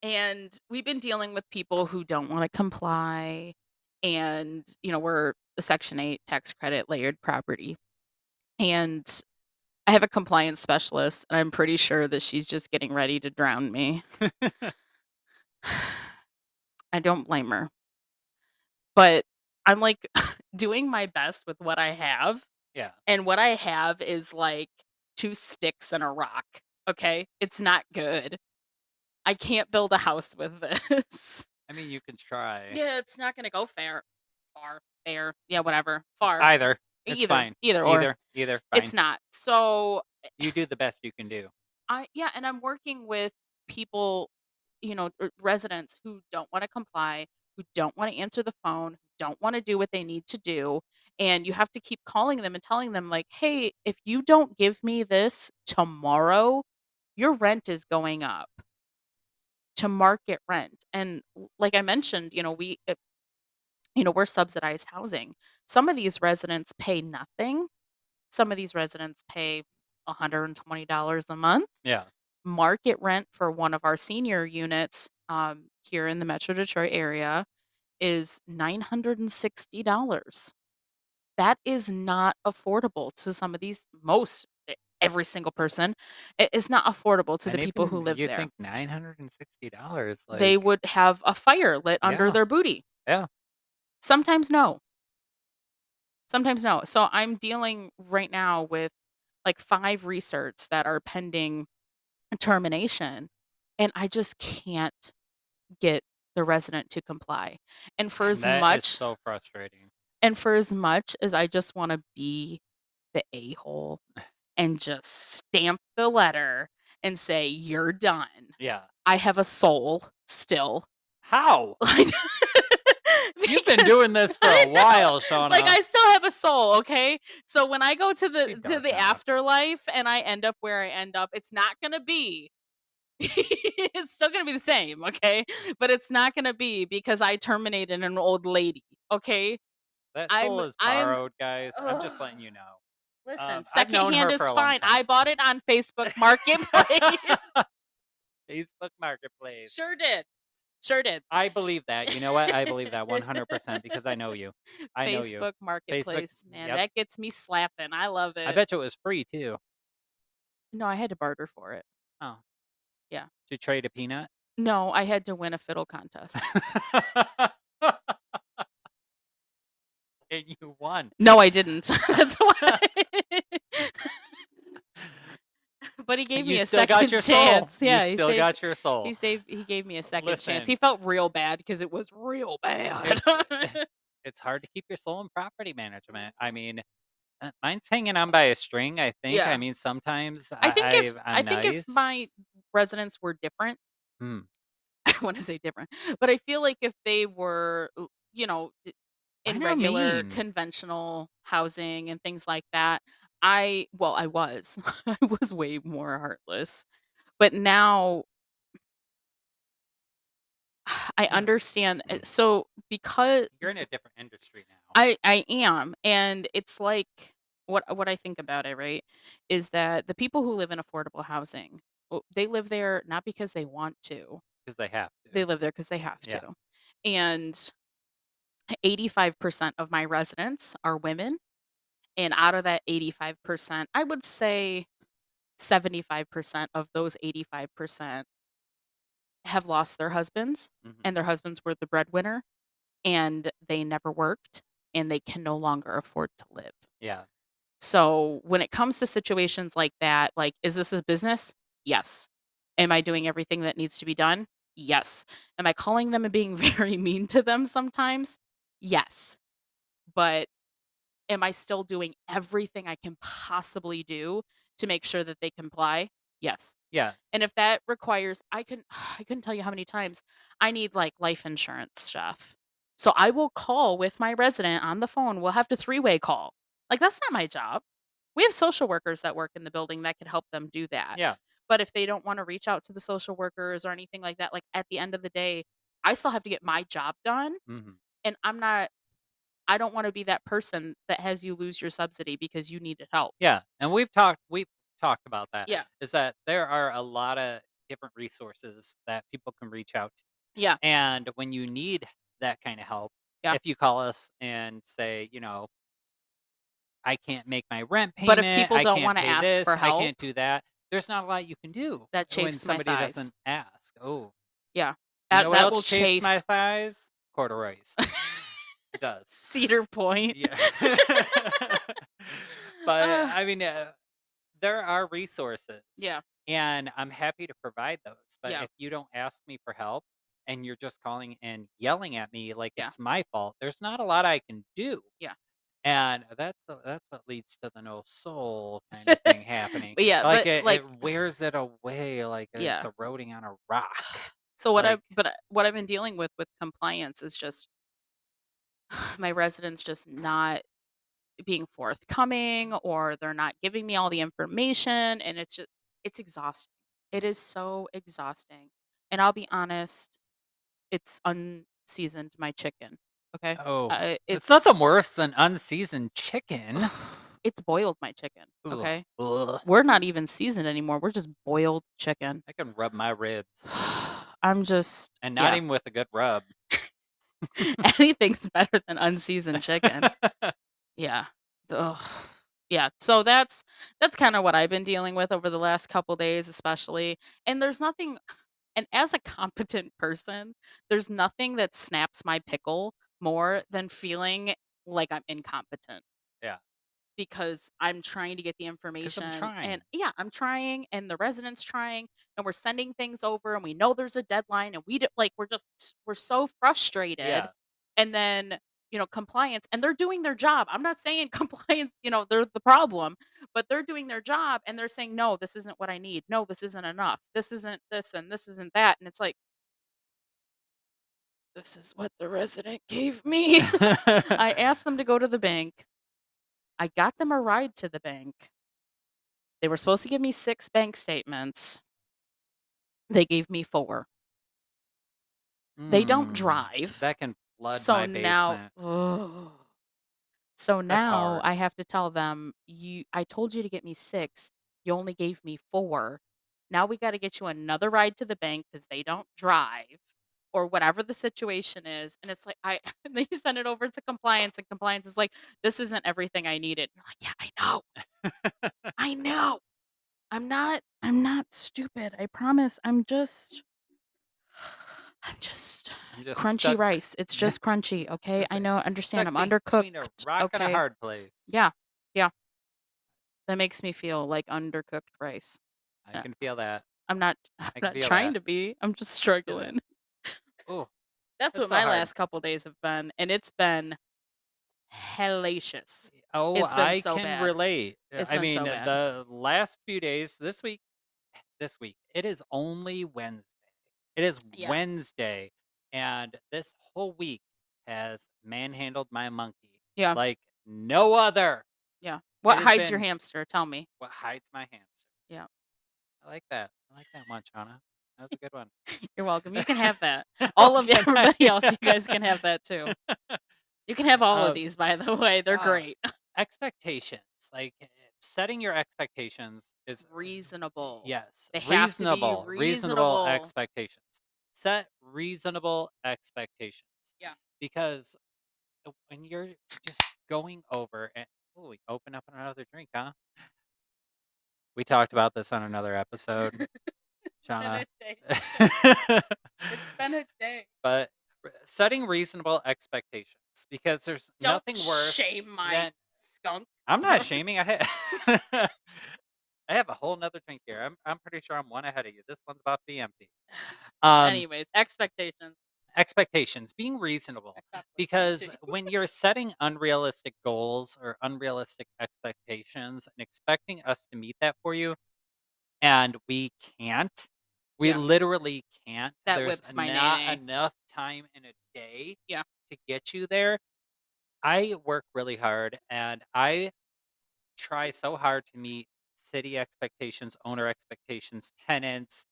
And we've been dealing with people who don't want to comply. And, we're a Section 8 tax credit layered property. And I have a compliance specialist, and I'm pretty sure that she's just getting ready to drown me. I don't blame her. But I'm like doing my best with what I have. Yeah. And what I have is like two sticks and a rock. Okay. It's not good. I can't build a house with this. I mean, you can try. Yeah, it's not gonna go fair. Yeah, whatever. Far. Either. It's Either, fine. either or. Either, It's fine. not. So, You do the best you can do. yeah, and I'm working with people, residents who don't wanna comply, who don't wanna answer the phone, who don't wanna do what they need to do, and you have to keep calling them and telling them like, "Hey, if you don't give me this tomorrow, your rent is going up to market rent." And like I mentioned, we're subsidized housing. Some of these residents pay nothing. Some of these residents pay $120 a month. Yeah. Market rent for one of our senior units here in the Metro Detroit area is $960. That is not affordable to some of these, every single person. It is not affordable to the And people who even live you there. think $960, They like, would have a fire lit under yeah, their booty. yeah. Sometimes no. Sometimes no. So I'm dealing right now with like 5 recerts that are pending termination, and I just can't get the resident to comply. And for And as that is much so frustrating. and for as much as I just wanna be the a-hole and just stamp the letter and say, "You're done." Yeah. I have a soul still. How? Like You've been because doing this for I a know, while, like, Shauna. I still have a soul, okay? So when I go to She the does the not. afterlife and I end up where I end up, it's not gonna be it's still gonna be the same, okay? But it's not gonna be because I terminated an old lady, okay? That I'm soul is I'm borrowed, guys. I'm ugh. just letting you know. Listen, I've known secondhand her for is a long fine. I time. bought it on Facebook Marketplace. Facebook Marketplace. Sure did. Sure did. I believe that. You know what? I believe that 100% because I know you. I know you. Facebook Facebook, Marketplace, man, yep. that gets me slapping. I love I it. bet you it was free too. No, I had to barter for it. Oh, Yeah. to trade a peanut? No, I had to win a fiddle contest. And you won. No, I didn't. That's why. But he gave You me a still got second your soul. chance. You Yeah, still got your soul. he gave me a second chance. He Listen, felt real bad because it was real bad. it's it's hard to keep your soul in property management. I mean, mine's hanging on by a string, I think. I Yeah. mean, sometimes I I'm think if my nice. residents were different, Hmm. I wanna say different, but I feel like if they were, in Mine are regular mean. conventional housing and things like that, I was. I was way more heartless. But now I Ugh. understand, so because You're in a different industry now. I am, and it's like what I think about it, right, is that the people who live in affordable housing, they live there not because they want to. Because they have They to. live there because they have Yeah. to. And 85% of my residents are women, and out of that 85%, I would say 75% of those 85% have lost their husbands, Mhm. and their husbands were the breadwinner, and they never worked, and they can no longer afford to live. Yeah. So, when it comes to situations like that, like, is this a business? Yes. Am I doing everything that needs to be done? Yes. Am I calling them and being very mean to them sometimes? Yes. But am I still doing everything I can possibly do to make sure that they comply? Yes. Yeah. And if that requires I couldn't tell you how many times I need, like, life insurance stuff. So I will call with my resident on the phone, we'll have to three-way call. Like, that's not my job. We have social workers that work in the building that could help them do that. Yeah. But if they don't wanna reach out to the social workers or anything like that, like, at the end of the day, I still have to get my job done, Mhm. and I don't wanna be that person that has you lose your subsidy because you needed help. Yeah, and we've talked about that, Yeah. is that there are a lotta different resources that people can reach out to, Yeah. and when you need that kinda help, Yeah. if you call us and say, "I can't make my rent But if payment, people I don't can't wanna pay ask this, for I help, can't do that," there's not a lot you can do that when chafes my somebody thighs. doesn't ask. Oh, Yeah. you That know what that else will chafes my chafe. thighs? Corduroys. It does. Cedar Point. Yeah. But, Uh, I mean, there are resources, yeah, and I'm happy to provide those, but yeah, if you don't ask me for help and you're just calling and yelling at me like yeah, it's my fault, there's not a lot I can do, yeah. and that's what leads to the no soul kinda thing happening. But yeah, Like, but, it like wears it away like it's yeah. eroding on a rock. So Like what I've been dealing with compliance is just my residents just not being forthcoming, or they're not giving me all the information, and it's exhausting. It is so exhausting. And I'll be honest, it's unseasoned my chicken, okay? oh, it's It's nothing worse than unseasoned chicken. it's boiled my chicken, Ugh, okay? ugh. We're not even seasoned anymore. We're just boiled chicken. I can rub my ribs, I'm just and not yeah. even with a good rub. Anything's better than unseasoned chicken. Yeah. Ugh. Yeah, so that's kinda what I've been dealing with over the last couple days especially, and there's nothing and as a competent person, there's nothing that snaps my pickle more than feeling like I'm incompetent. Yeah, Because I'm trying to get the 'cause I'm information, and trying. yeah, I'm trying and the residents trying, and we're sending things over and we know there's a deadline, and we're so frustrated. Yeah. And then, compliance, and they're doing their job. I'm not saying compliance, they're the problem, but they're doing their job and they're saying, "No, this isn't what I need. No, this isn't enough. This isn't this and this isn't that." And it's like, "This is what the resident gave me." I asked them to go to the bank. I got them a ride to the bank. They were supposed to give me 6 bank statements. They gave me 4. They don't Mm, drive. that can flood So my now basement. ugh. So That's now hard. I have to tell them, I told you to get me 6. You only gave me 4. Now we gotta get you another ride to the bank because they don't drive," or whatever the situation is, and it's like, I and they send it over to compliance, and compliance is like, "This isn't everything I needed." You're like, "Yeah, I know. I know. I'm not stupid. I promise. I'm just I'm just crunchy stuck rice. It's just crunchy, as I okay? I say, know, understand. stuck I'm between a undercooked, rock and a okay? hard place. Yeah. Yeah. That makes me feel like undercooked rice. I Uh, can feel that. I'm not I'm I can not feel trying that. to be. I'm just Feel it. struggling. Oh, That's it's what so my hard. last couple days have been, and it's been hellacious. Oh, It's been I so can bad. relate. It's I been mean, so bad. the last few days, this week, it is only Wednesday. It is Yeah. Wednesday, and this whole week has manhandled my monkey Yeah. like no other. Yeah. It What has hides your been hamster? Tell me. what hides my hamster. Yeah. I like that. I like that one, Shauna. That was a good one. You're welcome. You can have that. Oh, All of you can I? everybody else, you guys can have that too. You can have all of uh, these, by the way. They're uh, great. expectations, like setting your expectations is Reasonable. yes, They have to be reasonable reasonable. expectations. Set reasonable expectations Yeah. because when you're just going over and oh, we open up another drink, huh? We talked about this on another episode, And Shauna. it tastes good. setting reasonable expectations because there's Don't nothing worse shame my than skunk. I'm not shaming. I have a whole 'nother drink here. I'm pretty sure I'm one ahead of you. This one's about to be empty. Um, Anyways, expectations. Expectations, being reasonable, Except listening to because you. when you're setting unrealistic goals or unrealistic expectations and expecting us to meet that for you, and we can't, we Yeah, literally can't. that There's whips my nay not nay. enough time in a day Yeah, to get you there. I work really hard and I try so hard to meet city expectations, owner expectations, tenants,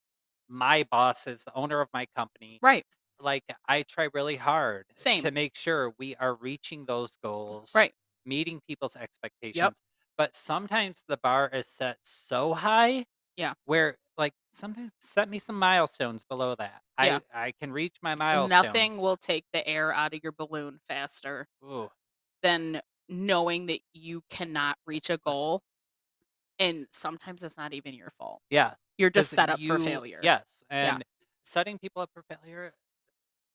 my bosses, the owner of my company. right. Like, I try really hard Same. to make sure we are reaching those goals, Right. meeting people's Yep. expectations, but sometimes the bar is set so high Yeah. where, like, sometimes set me some milestones below that. Yeah. I can reach my Nothing milestones. will take the air out of your balloon faster Ooh, than knowing that you cannot reach a listen, goal, and sometimes it's not even your fault. yeah, You're just because set up for failure. yes, Yeah. and setting people up for failure,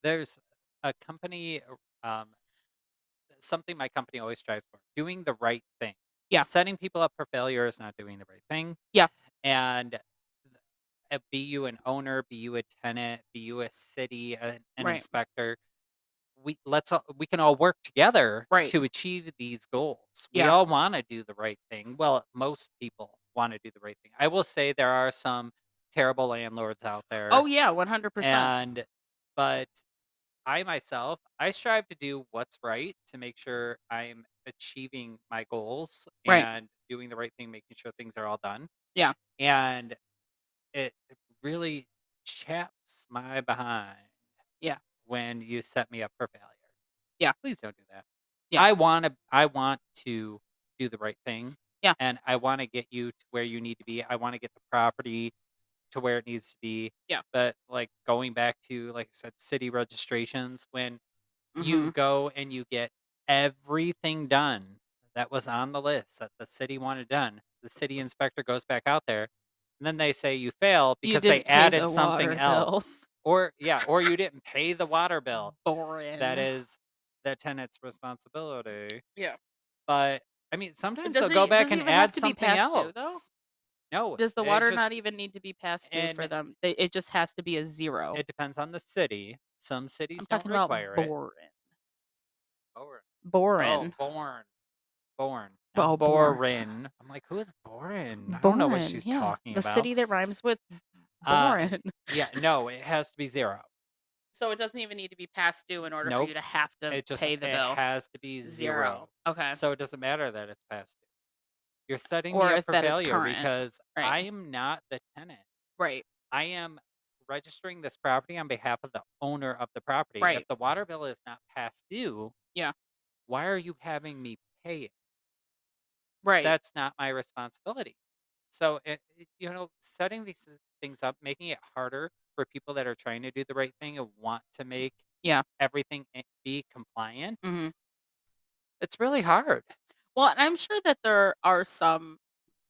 there's a company, something my company always strives for, doing the right thing. Yeah. Setting people up for failure is not doing the right thing. Yeah. And be you an owner, be you a tenant, be you a city, an Right. inspector, we can all work together Right. to achieve these goals. We Yeah. all want to do the right thing. Well, most people want to do the right thing. I will say there are some terrible landlords out there, Oh, yeah, 100%. and but I myself, I strive to do what's right to make sure I'm achieving my goals Right. and doing the right thing, making sure things are all done. Yeah. And it really chaps my behind Yeah. when you set me up for failure. Yeah. Please don't do that. Yeah. I want to do the right thing Yeah. and I want to get you to where you need to be. I want to get the property to where it needs to be. Yeah. But like going back to like I said, city registrations, when you Mhm. go and you get everything done that was on the list that the city wanted done. The city inspector goes back out there, and then they say you fail You because they didn't pay added the something water bill. else. Or yeah, or you didn't pay the water bill. That Boring. is the tenant's responsibility. Yeah. But I mean, sometimes they'll Does go it back does it and even have add to be something past due, though? else. No, Does the it water not just even need to be past due for and them? It just has to be a 0. it depends on the city. Some I'm cities don't talking about require it. boring. Born. Oh, Boring. born. Born, not Oh, boring. Borin. I'm like, "Who is Borin? I don't know what Boring, she's yeah. talking The about." city that rhymes with Uh, boring. yeah, no, it has to be 0. So it doesn't even need to be past due in order for Nope, you to have to pay the it bill. has to be 0. 0. Okay. So it doesn't matter that it's past due. You're setting me Or up if for that it's failure current. because Right. I am not the tenant. Right. I am registering this property on behalf of the owner of the property. If Right. the water bill is not past due, Yeah. why are you having me pay it? Right. That's not my responsibility. So, setting these things up, making it harder for people that are trying to do the right thing and want to make Yeah. everything be compliant, Mhm. it's really hard. Well, and I'm sure that there are some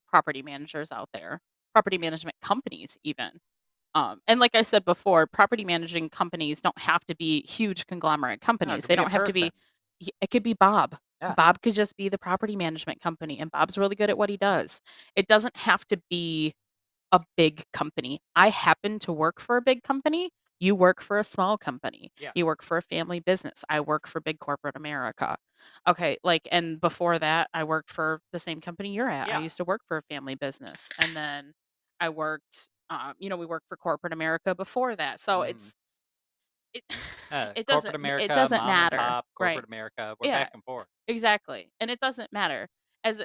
property managers out there, property management companies even. And like I said before, property managing companies don't have to be huge conglomerate No, it companies. could They be a don't have to be. person. It could be Bob. Yeah. Bob could just be the property management company, and Bob's really good at what he does. It doesn't have to be a big company. I happen to work for a big company. You work for a small company. Yeah. You work for a family business. I work for big corporate America. Okay, like, and before that, I worked for the same company you're at. I Yeah. used to work for a family business, and then I worked. We worked for corporate America before that. So Mhm. it Corporate it America, doesn't mom and matter, pop, right? corporate America, we're Yeah, back and forth. exactly, and it doesn't matter. As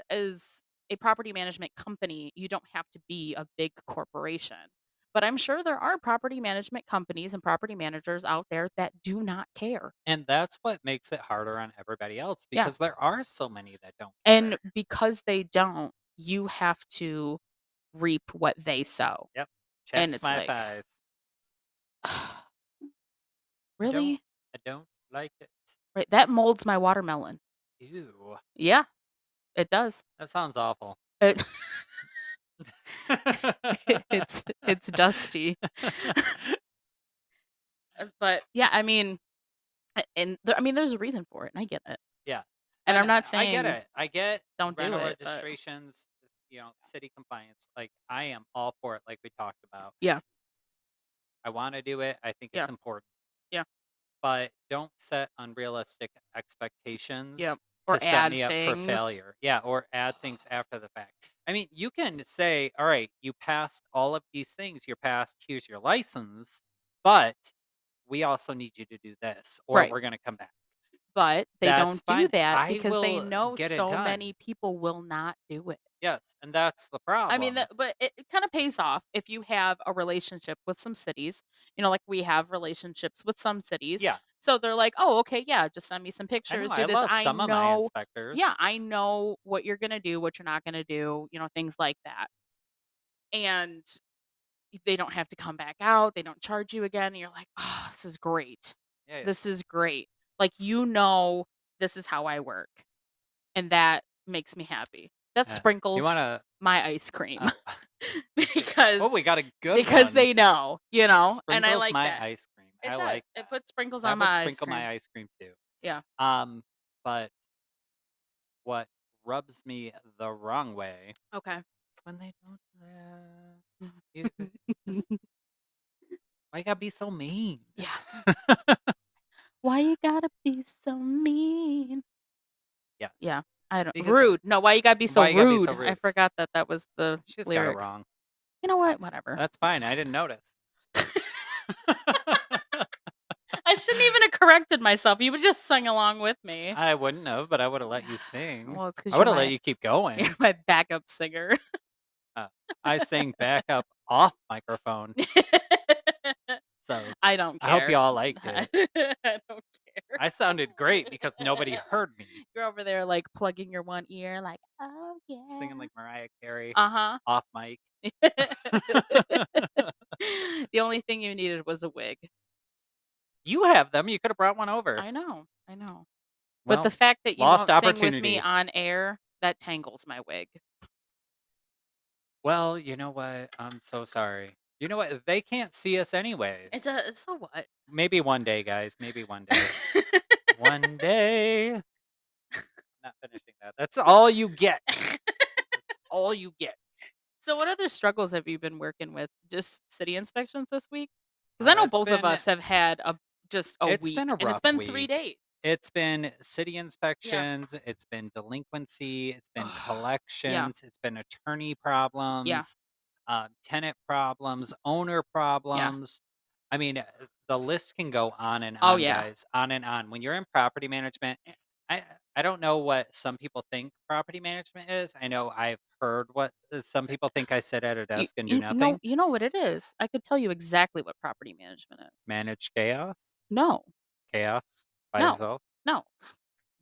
a property management company, you don't have to be a big corporation. But I'm sure there are property management companies and property managers out there that do not care. And that's what makes it harder on everybody else Yeah. because there are so many that don't And care. because they don't, you have to reap what they sow. Yep. And Chaps it's my like, thighs. I don't really? I don't like it. Right, that molds my watermelon. Ew. Yeah, it does. That sounds awful. It it's dusty. But yeah, I mean, And I mean, there's a reason for it, and I get it. Yeah. And And I'm not I get saying it. I get don't do rental it, but registrations, city compliance. Like, I am all for it, like we talked about. yeah, I want to do it. I think yeah, it's important. yeah, But don't set unrealistic yeah, expectations or to set add me up for things. failure. Yeah, or add things after the fact. I mean, you can say, all right, you passed all of these things. You're passed. Here's your license. But we also need you to do this, or Right. we're going to come back. But they That's don't do fine. that I because they will know get it so done. many people will not do it. Yes. And that's the I mean, problem. but it kind of pays off if you have a relationship with some cities. Like we have relationships with some cities. Yeah. So they're like, "Oh, okay, yeah, just send me some I know. pictures, do I this. love I some of my know, yeah, inspectors. I know what you're going to do, what you're not going to do, things like that." And they don't have to come back out. They don't charge you again. And you're like, "Oh, this is great. Yeah. Yeah. This is great." Like, this is how I work. And that makes me happy. That Yeah. You sprinkles want my ice to. cream Oh, because we got a good because one. they know, and I Sprinkles like my that. ice cream. It I does. like It that. puts sprinkles on That would my ice sprinkle cream. my ice cream too. Yeah. But what rubs me the wrong way Okay. is when they don't do that. You just why you gotta be so mean? Yeah. Why you gotta be so mean? Yes, Yeah. I don't because rude. No, why you gotta be so why you gotta be so rude? I rude? forgot that that was the She just got it lyrics. wrong. You know Uh, what? Whatever. That's It's fine. fine. I didn't notice. I shouldn't even have corrected myself. You would just sing along with me. I wouldn't have, but I would have let you sing. Well, it's because I 'cause would have let you keep you're going. my backup singer. Uh, I sang back up off microphone. So, I don't I hope care. y'all liked I it. don't care. I sounded great because nobody heard me You're over there, like, plugging your one ear like, "Oh, singing yeah." like Mariah Carey Uh-huh. off mic. The only thing you needed was a wig. You have them, you coulda brought one over. I know, I know. But the Well, fact that you lost won't sing with me opportunity. on air, that tangles my wig. Well, you know what? I'm so sorry. You know what? They can't see us It anyways. does, so what? Maybe one day, guys, maybe one day. One day. Not finishing that. That's all you get. That's all you get. So what other struggles have you been working with? Just city inspections this week? Because I know It's both of been us have had just a it's been week, a and it's rough been 3 week. days. It's been city Yeah. inspections, it's been delinquency, it's been Yeah, collections, it's been attorney yeah, problems, tenant problems, owner yeah. problems. I mean, the list can go on and Oh, on, yeah. guys, on and on. When you're in property management, I I don't know what some people think property management is. I know I've heard what some people think I sit at a You desk and do you know nothing. you know what it is. I could tell you exactly what property management is. Manage chaos, No, chaos by no, yourself. no,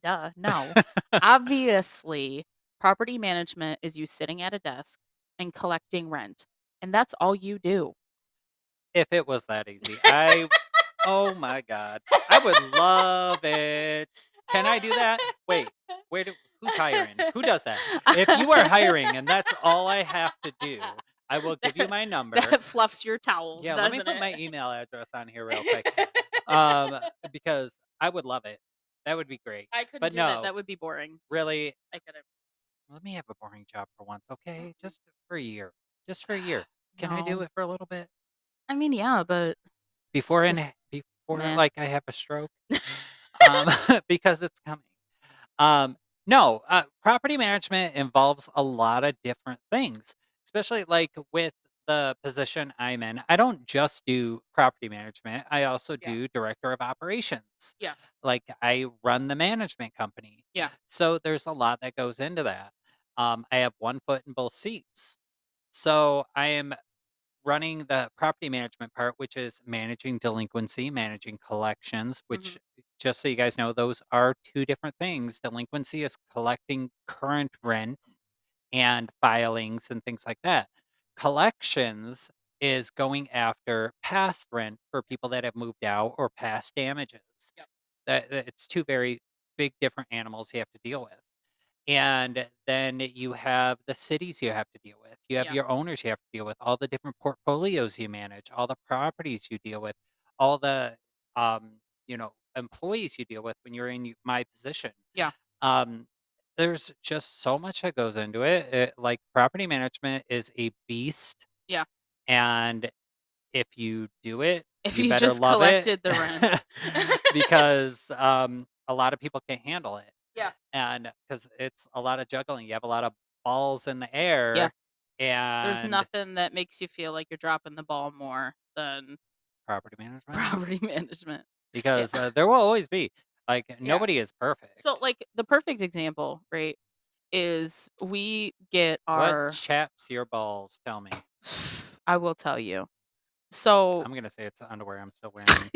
duh, no. Obviously, property management is you sitting at a desk and collecting rent, and that's all you do. If it was that easy, oh my god, I would love it. Can I do that? Wait, who's hiring? Who does that? If you are hiring and that's all I have to do, I will give you That my number. that fluffs your towels, Yeah, let me doesn't put it? my email address on here real quick. Um, because I would love it. That would be great. I couldn't But do that. no, That would be boring. really, I couldn't. let me have a boring job for once, okay? Mm-mm. Just for a year. Just for a year. Can I do No. it for a little bit? I mean, yeah, but it's Before just before, meh. like, I have a stroke? Um, because it's coming. No, property management involves a lot of different things, especially, like, with the position I'm in. I don't just do property management, I also Yeah, do director of operations. yeah, Like, I run the management company. yeah. So, there's a lot that goes into that. I have one foot in both seats. So, I am running the property management part, which is managing delinquency, managing collections, which, Mhm. just so you guys know, those are two different things. Delinquency is collecting current rent and filings and things like that. Collections is going after past rent for people that have moved out or past damages. Yep. It's two very big different animals you have to deal with. And then you have the cities you have to deal with. You have Yeah. your owners you have to deal with, all the different portfolios you manage, all the properties you deal with, all the, um, employees you deal with when you're in my position. Yeah. Um, there's just so much that goes into it. Like property management is a beast, Yeah. and if you do it, If you you better just love it collected the rent. because a lot of people can't handle it. Yeah. And because it's a lot of juggling, you have a lot of balls in the Yeah. air There's and nothing that makes you feel like you're dropping the ball more than property management property management. Yeah. because there will always be like Yeah. nobody is So, perfect. like, the perfect example, right, is we get What our chaps your balls? Tell me. I will tell you. So I'm gonna say it's the underwear I'm still wearing,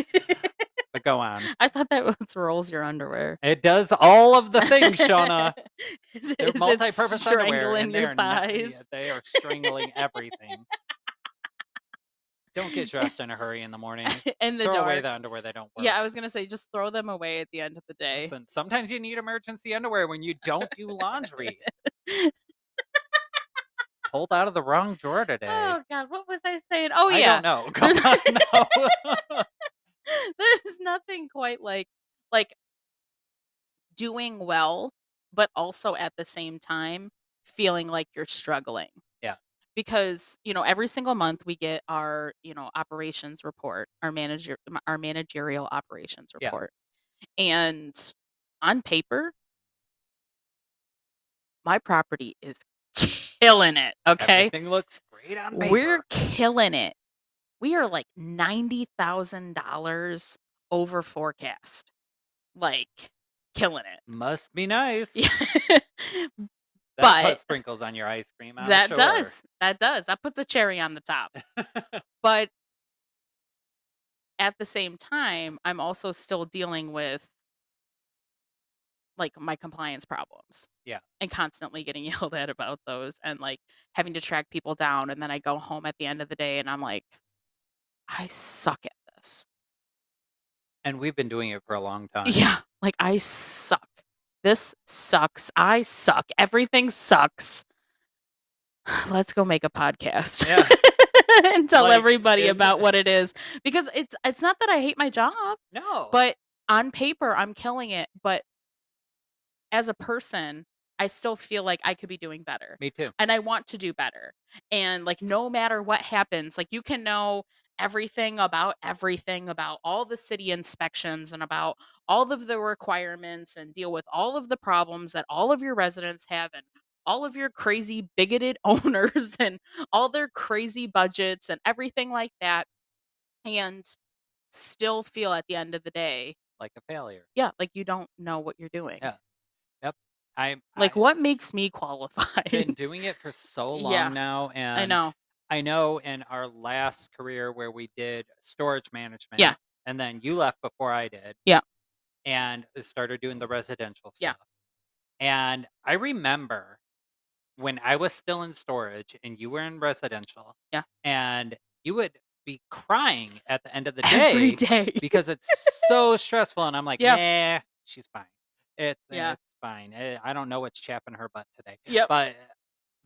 but go on. I thought that was rolls your underwear. It does all of the things, Shauna. They're Is it multi-purpose underwear, strangling and your thighs? yeah, they are strangling everything. Don't get dressed in a hurry in the morning. In the Throw away dark. the underwear that don't Yeah, work. I was gonna say just throw them away at the end of the day. Listen, sometimes you need emergency underwear when you don't do laundry. Pulled out of the wrong drawer today. Oh god, what was I saying? Oh I yeah. don't know. Go There's on. No. there's nothing quite like doing well, but also at the same time feeling like you're struggling. Yeah, Because, every single month we get our, operations report, our managerial operations yeah. report. And on paper, my property is killing it, okay? Everything looks great on We're paper. killing it. We are like $90,000 over forecast. Like, killing it. Must be nice. Yeah. That But puts sprinkles on your ice cream, I'm that sure. does. That does. That puts a cherry on the top. But at the same time, I'm also still dealing with, like, my compliance problems Yeah. and constantly getting yelled at about those and, like, having to track people down, and then I go home at the end of the day and I'm like, "I suck at this." And we've been doing it for a long time. Yeah, like, "I suck. This sucks. I suck. Everything sucks. Let's go make a podcast Yeah. and tell Like everybody in about what it is." Because it's not that I hate my job, no. but on paper, I'm killing it, but as a person, I still feel like I could be doing better, Me too. and I want to do better, and, like, no matter what happens, like, you can know everything about all the city inspections and about all of the requirements and deal with all of the problems that all of your residents have and all of your crazy bigoted owners and all their crazy budgets and everything like that, and still feel at the end of the day, Like a failure. yeah, like you don't know what you're doing. Yeah. Yep. I Like, I what makes me been qualified? doing it for so long Yeah, now, I and know. I know in our last career where we did storage Yeah, management, and then you left before I did, yeah, and started doing the residential yeah, stuff. And I remember when I was still in storage and you were in residential, yeah. and you would be crying at the end of the Every day day. because it's so stressful. And I'm like, Yeah, nah, she's fine. yeah, It's fine. I don't know what's chapping her butt today. yep. But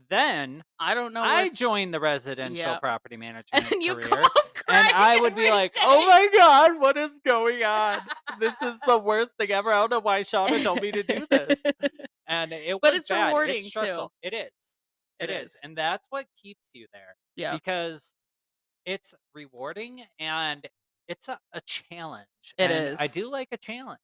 then I don't know I what's joined the residential yep. property And management then you go career, home and crying I would be every like, "Oh day. my god, what is going on? This is the worst thing ever. I don't know why Shauna told me to do this." And it But was it's bad. It's rewarding too. stressful. It is. It It is. is. And that's what keeps you there Yeah, because it's rewarding and it's a challenge. it And I is. do like a challenge.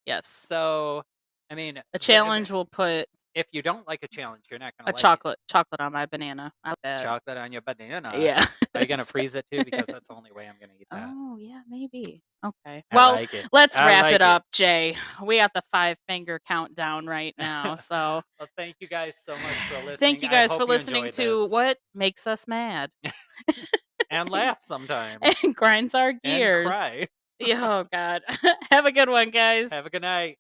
Yes. So, I mean, A challenge will put if you don't like a challenge, you're not going a to like it. chocolate on my banana. I like that. Chocolate on your banana. Yeah. Are you gonna So freeze it too? Because that's the only way I'm gonna eat that. oh, yeah, maybe. Okay. I Well, like it. let's I wrap it like it. up, Jay. We got the five-finger countdown right now, so Well, thank you guys so much for thank listening. you I guys for hope you listening enjoyed to this what makes us mad and laugh sometimes and grinds our and gears. cry. Yeah, oh god. Have a good one, guys. Have a good night.